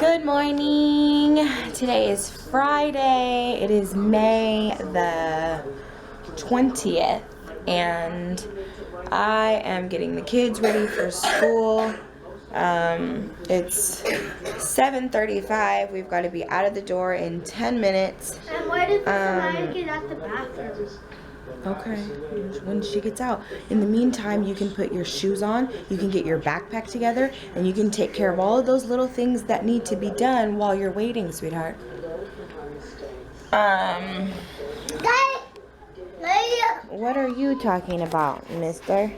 Good morning. Today is Friday. It is May the 20th and I am getting the kids ready for school. It's 7:35. We've got to be out of the door in 10 minutes. And why did Sammiah get out the bathroom? Okay, when she gets out. In the meantime, you can put your shoes on, you can get your backpack together, and you can take care of all of those little things that need to be done while you're waiting, sweetheart. What are you talking about, mister?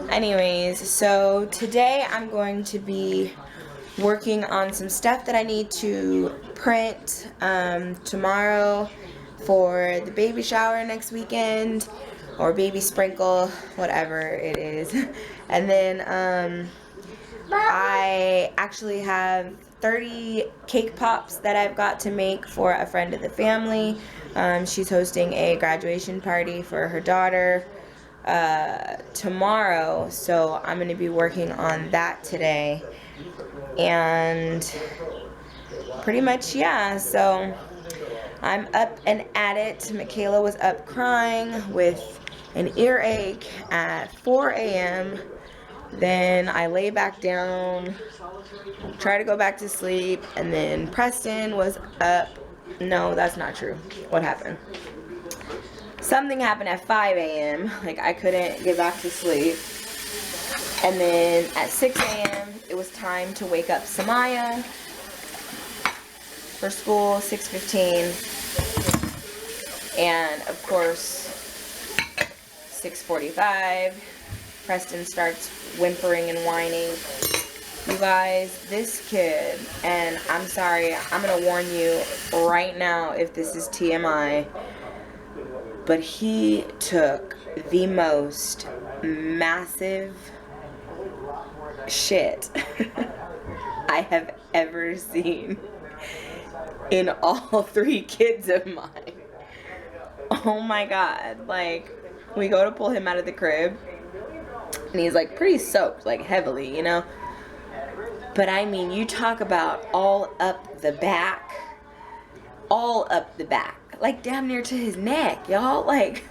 Anyways, so today I'm going to be working on some stuff that I need to print tomorrow for the baby shower next weekend, or baby sprinkle, whatever it is. And then I actually have 30 cake pops that I've got to make for a friend of the family. She's hosting a graduation party for her daughter tomorrow, so I'm going to be working on that today. And pretty much, yeah, so I'm up and at it. MaKayla was up crying with an earache at 4 a.m. Then I lay back down, try to go back to sleep, and then Preston was up. No, that's not true. What happened? Something happened at 5 a.m. Like, I couldn't get back to sleep. And then at 6 a.m. it was time to wake up Sammiah for school, 6:15. And of course, 6:45, Preston starts whimpering and whining. You guys, this kid, and I'm sorry, I'm gonna warn you right now if this is TMI, but he took the most massive shit I have ever seen in all three kids of mine. Oh my god. Like, we go to pull him out of the crib and he's like pretty soaked, like heavily, you know, but I mean, you talk about all up the back, like damn near to his neck, y'all. Like,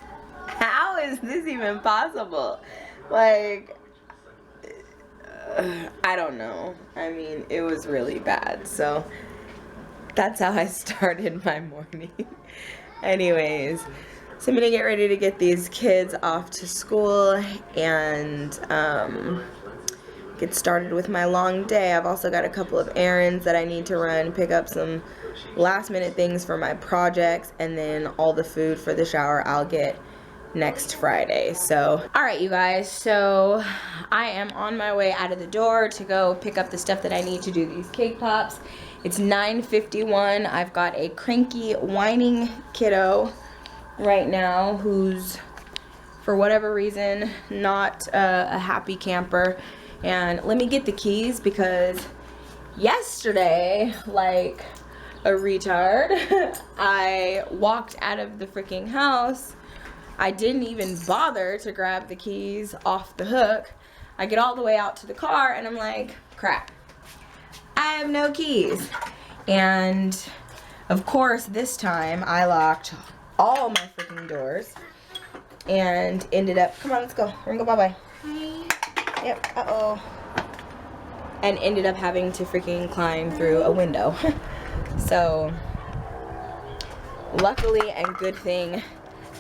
how is this even possible? Like, I don't know. I mean, it was really bad. So that's how I started my morning. Anyways, so I'm gonna get ready to get these kids off to school and get started with my long day. I've also got a couple of errands that I need to run, pick up some last minute things for my projects, and then all the food for the shower I'll get next Friday. So, alright you guys, so I am on my way out of the door to go pick up the stuff that I need to do these cake pops. It's 9:51. I've got a cranky, whining kiddo right now who's, for whatever reason, not a happy camper. And let me get the keys because yesterday, like a retard, I walked out of the freaking house. I didn't even bother to grab the keys off the hook. I get all the way out to the car and I'm like, crap, I have no keys. And of course, this time I locked all my freaking doors and ended up, come on, let's go. We're gonna go bye-bye. Yep, uh-oh. And ended up having to freaking climb through a window. So, luckily and good thing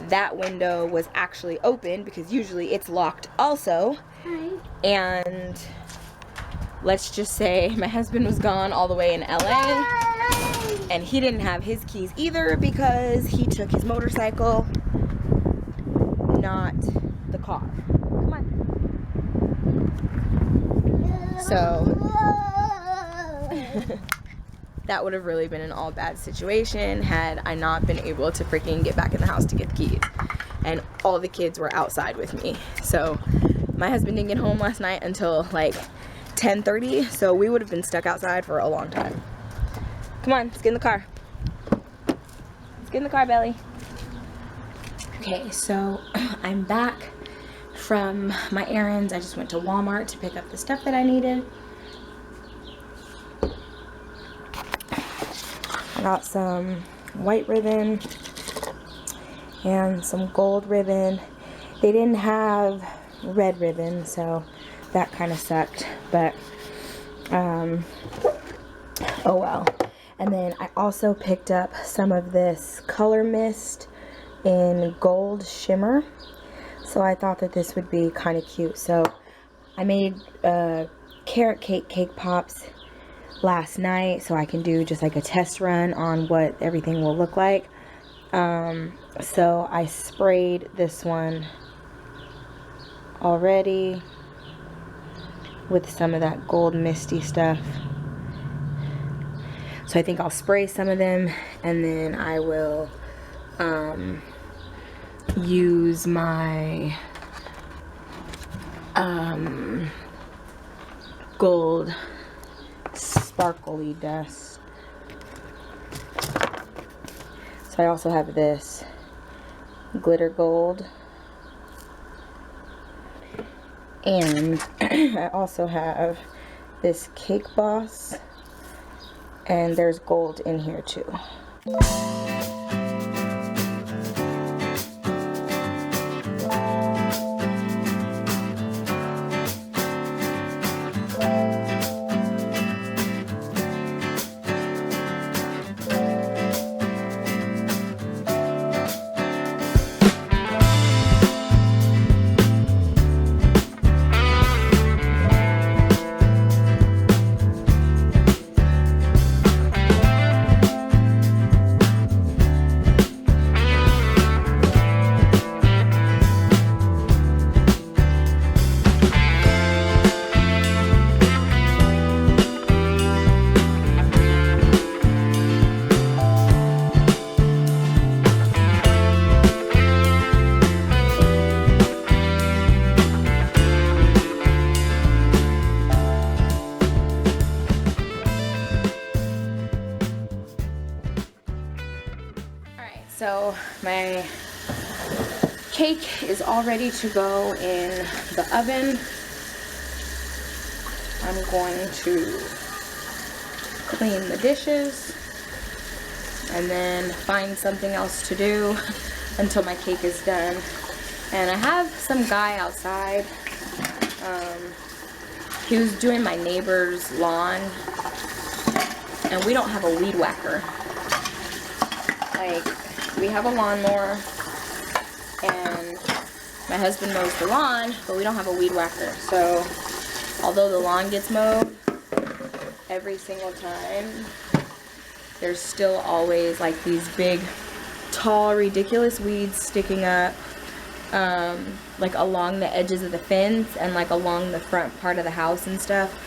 that window was actually open because usually it's locked also. And let's just say my husband was gone all the way in LA and he didn't have his keys either because he took his motorcycle, not the car. Come on. So that would have really been an all bad situation had I not been able to freaking get back in the house to get the keys. And all the kids were outside with me. So my husband didn't get home last night until like 10:30. So we would have been stuck outside for a long time. Come on, let's get in the car. Let's get in the car, Belly. Okay, so I'm back from my errands. I just went to Walmart to pick up the stuff that I needed. I got some white ribbon and some gold ribbon. They didn't have red ribbon, so that kind of sucked, but oh well. And then I also picked up some of this color mist in gold shimmer, so I thought that this would be kind of cute. So I made carrot cake pops last night, so I can do just like a test run on what everything will look like. So I sprayed this one already with some of that gold misty stuff. So I think I'll spray some of them, and then I will use my gold sparkly dust. So I also have this glitter gold, and I also have this Cake Boss, and there's gold in here too. So my cake is all ready to go in the oven. I'm going to clean the dishes and then find something else to do until my cake is done. And I have some guy outside. He was doing my neighbor's lawn, and we don't have a weed whacker. Like, we have a lawnmower, and my husband mows the lawn, but we don't have a weed whacker. So, although the lawn gets mowed every single time, there's still always like these big, tall, ridiculous weeds sticking up, like along the edges of the fence and like along the front part of the house and stuff.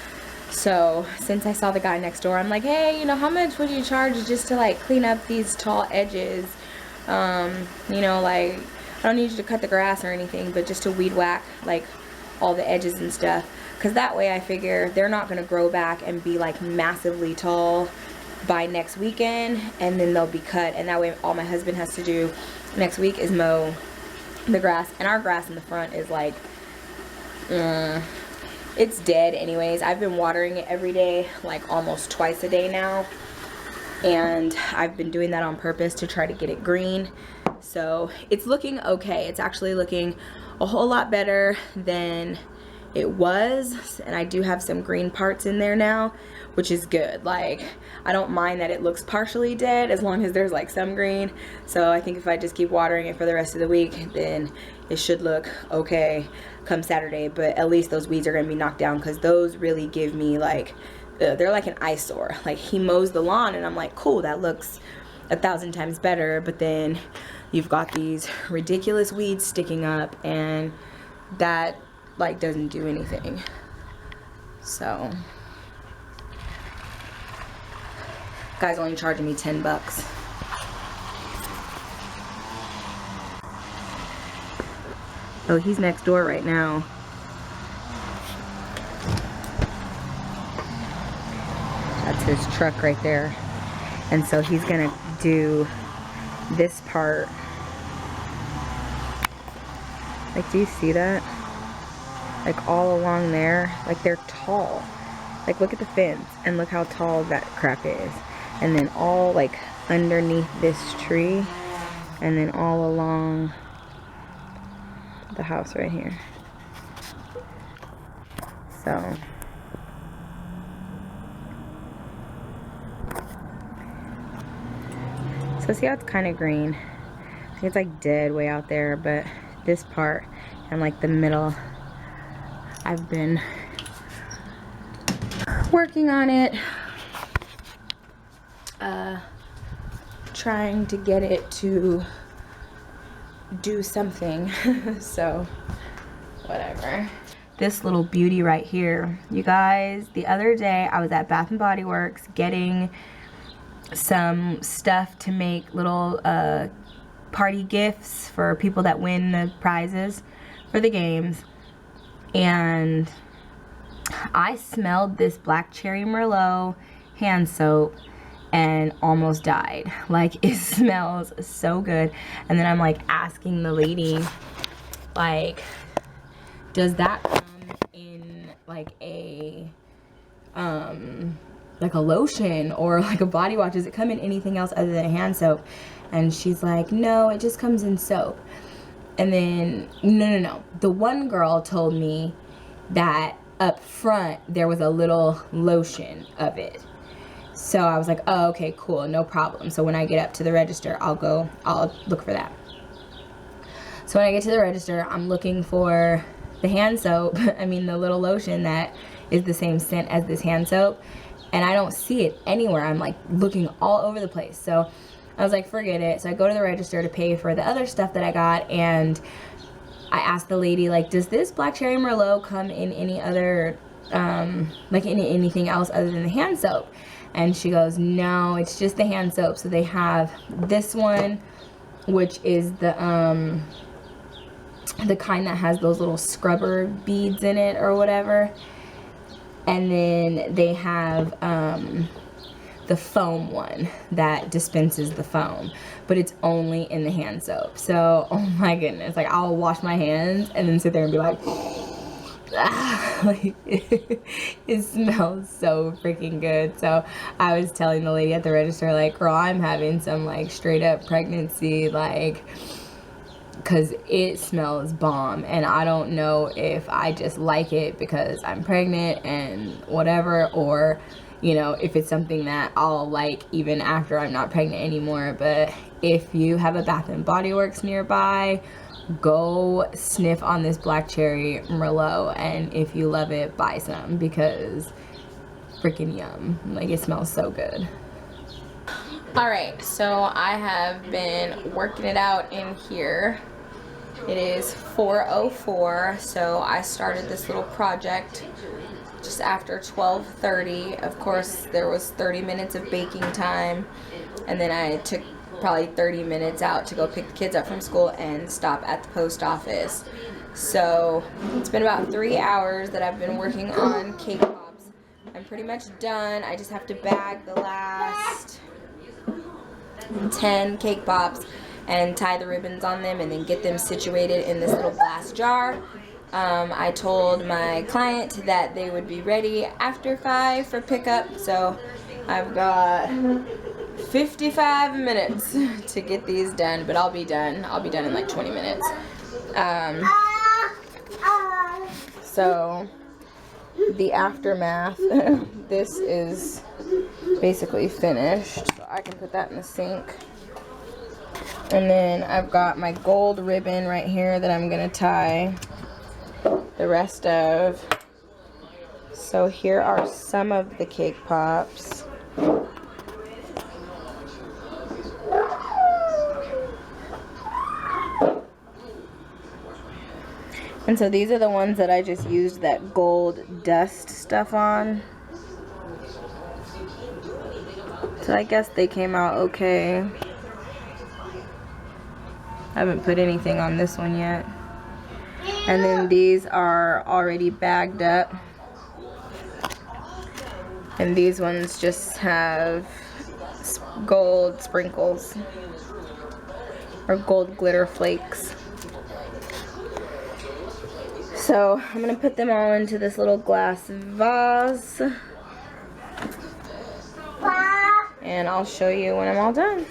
So since I saw the guy next door, I'm like, hey, you know, how much would you charge just to like clean up these tall edges? You know, like, I don't need you to cut the grass or anything, but just to weed whack like all the edges and stuff, because that way I figure they're not going to grow back and be like massively tall by next weekend, and then they'll be cut, and that way all my husband has to do next week is mow the grass. And our grass in the front is like it's dead anyways. I've been watering it every day, like almost twice a day now, and I've been doing that on purpose to try to get it green. So it's looking okay. It's actually looking a whole lot better than it was, and I do have some green parts in there now, which is good. Like, I don't mind that it looks partially dead as long as there's like some green. So I think if I just keep watering it for the rest of the week, then it should look okay come Saturday. But at least those weeds are going to be knocked down, because those really give me like, they're like an eyesore. Like, he mows the lawn and I'm like, cool, that looks 1,000 times better, but then you've got these ridiculous weeds sticking up, and that like doesn't do anything. So guy's only charging me 10 bucks. Oh, he's next door right now. That's his truck right there. And so he's gonna do this part. Like, do you see that? like all along there. Like they're tall. Like look at the fence and look how tall that crap is. And then all like underneath this tree, and then all along the house right here. So see how it's kind of green? I think it's like dead way out there, but this part and like the middle, I've been working on it, trying to get it to do something. So whatever. This little beauty right here, you guys, the other day I was at Bath and Body Works getting some stuff to make little party gifts for people that win the prizes for the games, and I smelled this black cherry merlot hand soap and almost died. Like, it smells so good. And then I'm like asking the lady, like, does that come in like a lotion or like a body wash? Does it come in anything else other than a hand soap? And she's like, no, it just comes in soap. And then no, the one girl told me that up front there was a little lotion of it. So I was like, oh, okay, cool, no problem. So when I get up to the register, I'll look for that. So when I get to the register, I'm looking for the hand soap, I mean the little lotion that is the same scent as this hand soap, and I don't see it anywhere. I'm like looking all over the place. So I was like, forget it. So I go to the register to pay for the other stuff that I got, and I asked the lady, like, does this black cherry merlot come in any other, like in anything else other than the hand soap? And she goes, no, it's just the hand soap. So they have this one, which is the kind that has those little scrubber beads in it or whatever. And then they have the foam one that dispenses the foam, but it's only in the hand soap. So, oh my goodness, like I'll wash my hands and then sit there and be like, ah, like it smells so freaking good. So I was telling the lady at the register, like, girl, I'm having some like straight up pregnancy, like, because it smells bomb, and I don't know if I just like it because I'm pregnant and whatever, or you know, if it's something that I'll like even after I'm not pregnant anymore. But if you have a Bath and Body Works nearby, go sniff on this black cherry merlot, and if you love it, buy some, because freaking yum. Like, it smells so good. Alright, so I have been working it out in here. It is 4:04, so I started this little project just after 12:30. Of course, there was 30 minutes of baking time, and then I took probably 30 minutes out to go pick the kids up from school and stop at the post office. So it's been about 3 hours that I've been working on cake pops. I'm pretty much done. I just have to bag the last 10 cake pops and tie the ribbons on them and then get them situated in this little glass jar. I told my client that they would be ready after 5 for pickup, so I've got 55 minutes to get these done, but I'll be done. I'll be done in like 20 minutes. So the aftermath, this is basically finished, so I can put that in the sink. And then I've got my gold ribbon right here that I'm gonna tie the rest of. So here are some of the cake pops. And so these are the ones that I just used that gold dust stuff on. So I guess they came out okay. I haven't put anything on this one yet. And then these are already bagged up. And these ones just have gold sprinkles or gold glitter flakes. So I'm gonna put them all into this little glass vase. And I'll show you when I'm all done.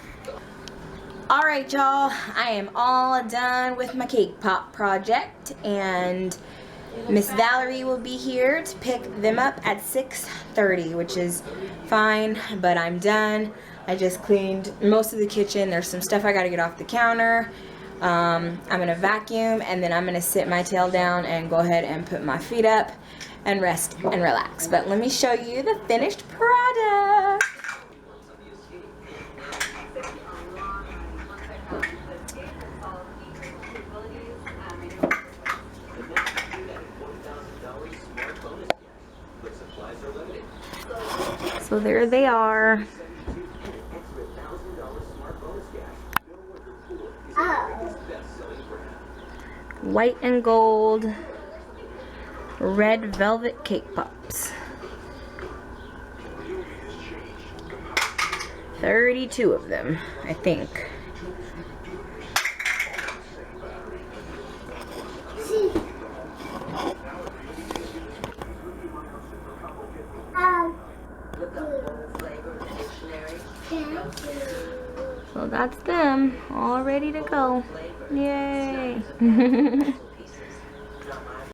Alright y'all, I am all done with my cake pop project, and Miss Valerie will be here to pick them up at 6:30, which is fine, but I'm done. I just cleaned most of the kitchen. There's some stuff I gotta get off the counter. I'm gonna vacuum, and then I'm gonna sit my tail down and go ahead and put my feet up and rest and relax. But let me show you the finished product. So there they are. White and gold red velvet cake pops. 32 of them, I think. So that's them, all ready to go. Yay!